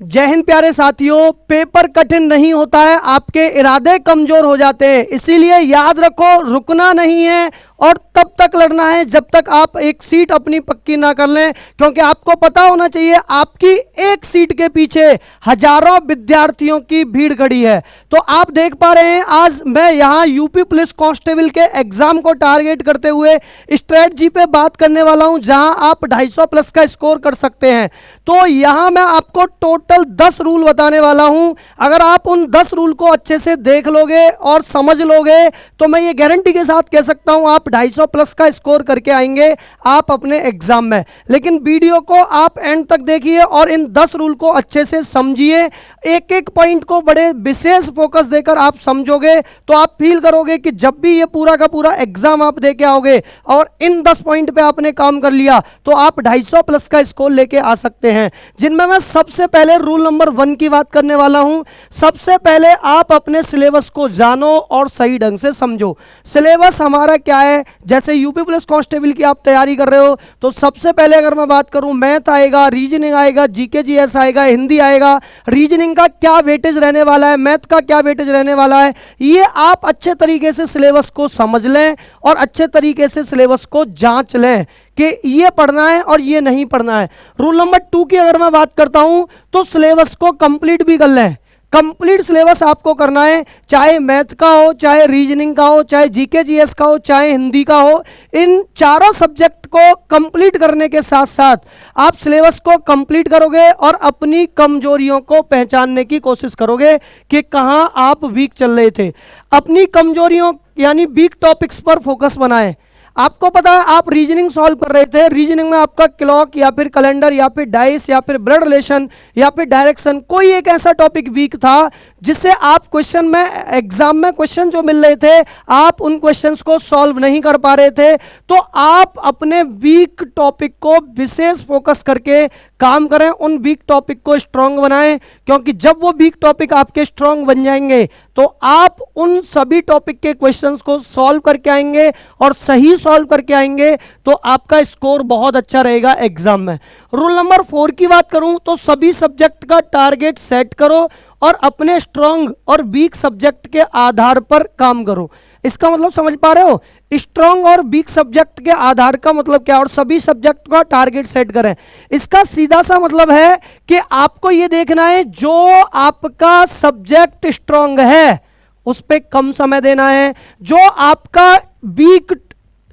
जय हिंद प्यारे साथियों। पेपर कठिन नहीं होता है, आपके इरादे कमजोर हो जाते हैं। इसीलिए याद रखो, रुकना नहीं है और तब तक लड़ना है जब तक आप एक सीट अपनी पक्की ना कर लें, क्योंकि आपको पता होना चाहिए आपकी एक सीट के पीछे हजारों विद्यार्थियों की भीड़ खड़ी है। तो आप देख पा रहे हैं, आज मैं यहाँ यूपी पुलिस कांस्टेबल के एग्जाम को टारगेट करते हुए स्ट्रेटजी पे बात करने वाला हूं, जहां आप 250 प्लस का स्कोर कर सकते हैं। तो यहां मैं आपको टोटल 10 रूल बताने वाला हूं। अगर आप उन 10 रूल को अच्छे से देख लोगे और समझ लोगे तो मैं ये गारंटी के साथ कह सकता हूं आप 250 प्लस का स्कोर करके आएंगे आप अपने एग्जाम में। लेकिन वीडियो को आप एंड तक देखिए और इन 10 रूल को अच्छे से समझिए। एक एक पॉइंट को बड़े विशेष फोकस देकर आप समझोगे तो आप फील करोगे कि जब भी ये पूरा का पूरा एग्जाम आप देके आओगे और इन 10 पॉइंट पे आपने काम कर लिया तो आप 250 प्लस का स्कोर लेके आ सकते हैं, जिनमें मैं सबसे पहले रूल नंबर 1 की बात करने वाला हूं। सबसे पहले आप अपने सिलेबस को जानो और सही ढंग से समझो। सिलेबस हमारा क्या है? जैसे यूपी पुलिस कांस्टेबल की आप तैयारी कर रहे हो तो सबसे पहले अगर मैं बात करूं, मैथ आएगा, रीजनिंग आएगा, जीके जीएस आएगा, हिंदी आएगा। रीजनिंग का क्या वेटेज रहने वाला है, मैथ का क्या वेटेज रहने वाला है, ये आप अच्छे तरीके से सिलेबस को समझ लें और अच्छे तरीके से सिलेबस को जांच लें कि ये पढ़ना है और ये नहीं पढ़ना है। रूल नंबर 2 की अगर मैं बात करता हूं तो सिलेबस को कंप्लीट भी कर लें। कंप्लीट सिलेबस आपको करना है, चाहे मैथ का हो, चाहे रीजनिंग का हो, चाहे जीके जीएस का हो, चाहे हिंदी का हो। इन चारों सब्जेक्ट को कंप्लीट करने के साथ साथ आप सिलेबस को कंप्लीट करोगे और अपनी कमजोरियों को पहचानने की कोशिश करोगे कि कहां आप वीक चल रहे थे। अपनी कमजोरियों यानी वीक टॉपिक्स पर फोकस बनाएं। आपको पता है आप रीजनिंग सॉल्व कर रहे थे, रीजनिंग में आपका क्लॉक या फिर कैलेंडर या फिर डाइस या फिर ब्लड रिलेशन या फिर डायरेक्शन, कोई एक ऐसा टॉपिक वीक था जिससे आप क्वेश्चन में, एग्जाम में क्वेश्चन जो मिल रहे थे आप उन क्वेश्चंस को सॉल्व नहीं कर पा रहे थे। तो आप अपने वीक टॉपिक को विशेष फोकस करके काम करें, उन वीक टॉपिक को स्ट्रांग बनाएं, क्योंकि जब वो वीक टॉपिक आपके स्ट्रांग बन जाएंगे तो आप उन सभी टॉपिक के क्वेश्चंस को सॉल्व करके आएंगे और सही सॉल्व करके आएंगे तो आपका स्कोर बहुत अच्छा रहेगा एग्जाम में। रूल नंबर 4 की बात करूं तो सभी सब्जेक्ट का टारगेट सेट करो और अपने स्ट्रांग और वीक सब्जेक्ट के आधार पर काम करो। इसका मतलब समझ पा रहे हो? स्ट्रांग और वीक सब्जेक्ट के आधार का मतलब क्या, और सभी सब्जेक्ट का टारगेट सेट करें। इसका सीधा सा मतलब है कि आपको यह देखना है जो आपका सब्जेक्ट स्ट्रांग है उस पर कम समय देना है, जो आपका वीक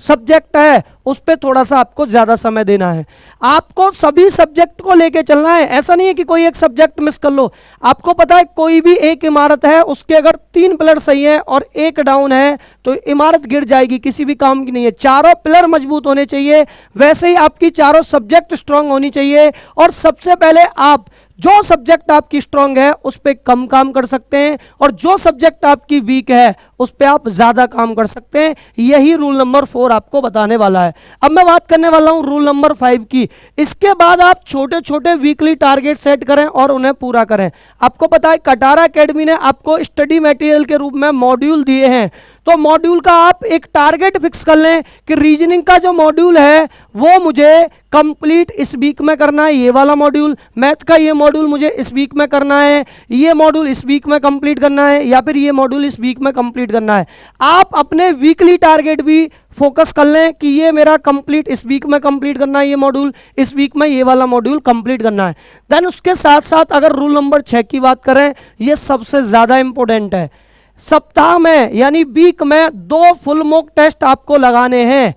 सब्जेक्ट है उस पे थोड़ा सा आपको ज्यादा समय देना है। आपको सभी सब्जेक्ट को लेके चलना है। ऐसा नहीं है कि कोई एक सब्जेक्ट मिस कर लो। आपको पता है कोई भी एक इमारत है, उसके अगर 3 पिलर सही है और 1 डाउन है तो इमारत गिर जाएगी, किसी भी काम की नहीं है। चारों पिलर मजबूत होने चाहिए, वैसे ही आपकी चारों सब्जेक्ट स्ट्रांग होनी चाहिए। और सबसे पहले आप जो सब्जेक्ट आपकी स्ट्रांग है उस पर कम काम कर सकते हैं और जो सब्जेक्ट आपकी वीक है उस पर आप ज्यादा काम कर सकते हैं। यही रूल नंबर 4 आपको बताने वाला है। अब मैं बात करने वाला हूं रूल नंबर 5 की। इसके बाद आप छोटे छोटे वीकली टारगेट सेट करें और उन्हें पूरा करें। आपको पता है कटारा एकेडमी ने आपको स्टडी मटेरियल के रूप में मॉड्यूल दिए हैं, तो मॉड्यूल का आप एक टारगेट फिक्स कर लें कि रीजनिंग का जो मॉड्यूल है वो मुझे कंप्लीट इस वीक में करना है, ये वाला मॉड्यूल। मैथ का ये मॉड्यूल मुझे इस वीक में करना है, ये मॉड्यूल इस वीक में कंप्लीट करना है, या फिर ये मॉड्यूल इस वीक में कंप्लीट करना है। आप अपने वीकली टारगेट भी फोकस कर लें कि ये मेरा कंप्लीट इस वीक में कंप्लीट करना है, ये मॉड्यूल इस वीक में ये वाला मॉड्यूल कंप्लीट करना है। देन उसके साथ साथ अगर रूल नंबर 6 की बात करें, ये सबसे ज्यादा इंपॉर्टेंट है। सप्ताह में यानी वीक में 2 फुल मॉक टेस्ट आपको लगाने हैं।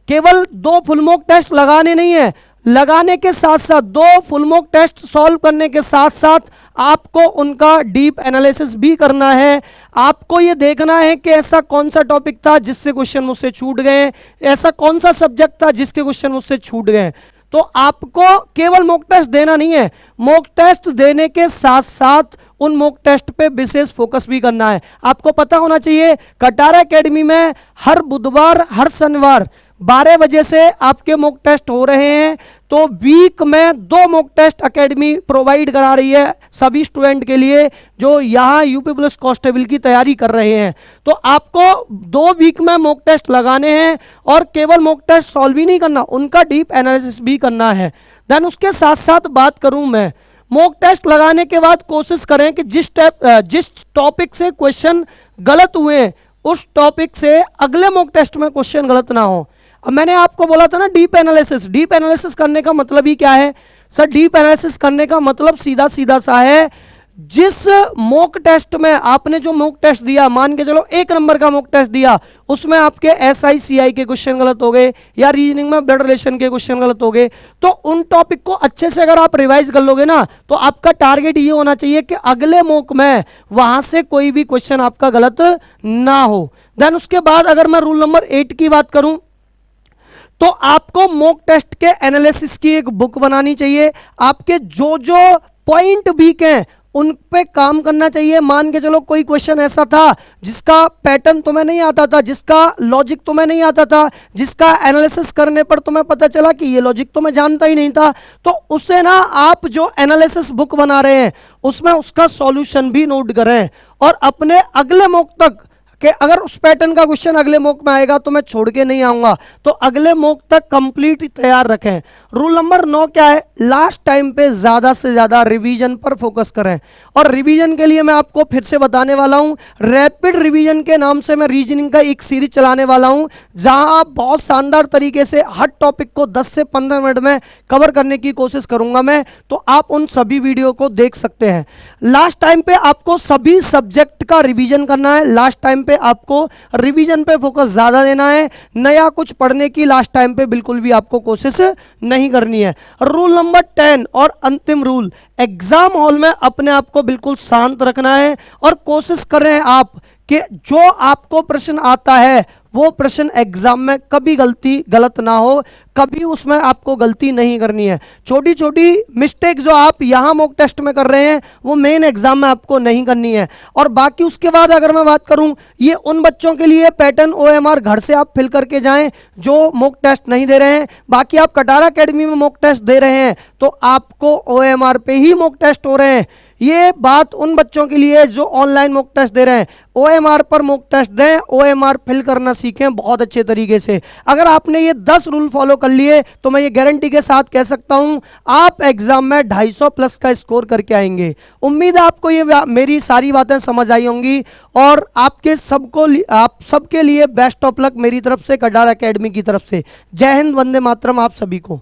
केवल 2 फुल मॉक टेस्ट लगाने नहीं है, लगाने के साथ साथ 2 फुल मॉक टेस्ट सॉल्व करने के साथ साथ आपको उनका डीप एनालिसिस भी करना है। आपको ये देखना है कि ऐसा कौन सा टॉपिक था जिससे क्वेश्चन मुझसे छूट गए, ऐसा कौन सा सब्जेक्ट था जिसके क्वेश्चन मुझसे छूट गए। तो आपको केवल मॉक टेस्ट देना नहीं है, मॉक टेस्ट देने के साथ साथ उन मॉक टेस्ट पे विशेष फोकस भी करना है। आपको पता होना चाहिए कटारा एकेडमी में हर बुधवार हर शनिवार 12 बजे से आपके मॉक टेस्ट हो रहे हैं। तो वीक में 2 मॉक टेस्ट एकेडमी प्रोवाइड करा रही है सभी स्टूडेंट के लिए जो यहाँ यूपी पुलिस कांस्टेबल की तैयारी कर रहे हैं। तो आपको 2 वीक में मॉक टेस्ट लगाने हैं और केवल मॉक टेस्ट सॉल्व ही नहीं करना, उनका डीप एनालिसिस भी करना है। देन उसके साथ साथ बात करूं मैं मॉक टेस्ट लगाने के बाद कोशिश करें कि जिस टॉपिक से क्वेश्चन गलत हुए उस टॉपिक से अगले मॉक टेस्ट में क्वेश्चन गलत ना हो। अब मैंने आपको बोला था ना डीप एनालिसिस करने का मतलब ही क्या है सर? डीप एनालिसिस करने का मतलब सीधा सीधा सा है, जिस मॉक टेस्ट में आपने जो मॉक टेस्ट दिया, मान के चलो 1 नंबर का मॉक टेस्ट दिया, उसमें आपके SI CI के क्वेश्चन गलत हो गए या रीजनिंग में ब्लड रिलेशन के क्वेश्चन गलत हो गए, तो उन टॉपिक को अच्छे से अगर आप रिवाइज कर लोगे ना, तो आपका टारगेट ये होना चाहिए कि अगले मॉक में वहां से कोई भी क्वेश्चन आपका गलत ना हो। देन उसके बाद अगर मैं रूल नंबर 8 की बात करूं, तो आपको मॉक टेस्ट के एनालिसिस की एक बुक बनानी चाहिए। आपके जो जो पॉइंट वीक हैं उन पे काम करना चाहिए। मान के चलो कोई क्वेश्चन ऐसा था जिसका पैटर्न तुम्हें नहीं आता था, जिसका लॉजिक तुम्हें नहीं आता था, जिसका एनालिसिस करने पर तुम्हें पता चला कि ये लॉजिक तो मैं जानता ही नहीं था, तो उसे ना आप जो एनालिसिस बुक बना रहे हैं उसमें उसका सॉल्यूशन भी नोट करें, और अपने अगले मॉक तक कि अगर उस पैटर्न का क्वेश्चन अगले मॉक में आएगा तो मैं छोड़ के नहीं आऊंगा, तो अगले मॉक तक कंप्लीट तैयार रखें। रूल नंबर 9 क्या है? लास्ट टाइम पे ज्यादा से ज्यादा रिवीजन पर फोकस करें। और रिवीजन के लिए मैं आपको फिर से बताने वाला हूं, रैपिड रिवीजन के नाम से मैं रीजनिंग का एक सीरीज चलाने वाला हूं, जहां आप बहुत शानदार तरीके से हर टॉपिक को 10 से 15 मिनट में कवर करने की कोशिश करूंगा मैं, तो आप उन सभी वीडियो को देख सकते हैं। लास्ट टाइम पे आपको सभी सब्जेक्ट का रिवीजन करना है, लास्ट टाइम आपको रिवीजन पे फोकस ज्यादा देना है, नया कुछ पढ़ने की लास्ट टाइम पे बिल्कुल भी आपको कोशिश नहीं करनी है। रूल नंबर 10 और अंतिम रूल, एग्जाम हॉल में अपने आप को बिल्कुल शांत रखना है और कोशिश करें आप कि जो आपको प्रश्न आता है वो प्रश्न एग्जाम में कभी गलत ना हो, कभी उसमें आपको गलती नहीं करनी है। छोटी छोटी मिस्टेक जो आप यहां मॉक टेस्ट में कर रहे हैं वो मेन एग्जाम में आपको नहीं करनी है। और बाकी उसके बाद अगर मैं बात करूं, ये उन बच्चों के लिए पैटर्न OMR घर से आप फिल करके जाएं जो मॉक टेस्ट नहीं दे रहे हैं। बाकी आप कटारा एकेडमी में मॉक टेस्ट दे रहे हैं तो आपको OMR पे ही मॉक टेस्ट हो रहे हैं। ये बात उन बच्चों के लिए जो ऑनलाइन मॉक टेस्ट दे रहे हैं, OMR पर मॉक टेस्ट दें, OMR फिल करना सीखें बहुत अच्छे तरीके से। अगर आपने ये 10 रूल फॉलो कर लिए तो मैं ये गारंटी के साथ कह सकता हूं आप एग्जाम में 250 प्लस का स्कोर करके आएंगे। उम्मीद है आपको ये मेरी सारी बातें समझ आई होंगी, और आप सबके लिए बेस्ट ऑफ लक मेरी तरफ से, कटारा एकेडमी की तरफ से। जय हिंद, वंदे मातरम आप सभी को।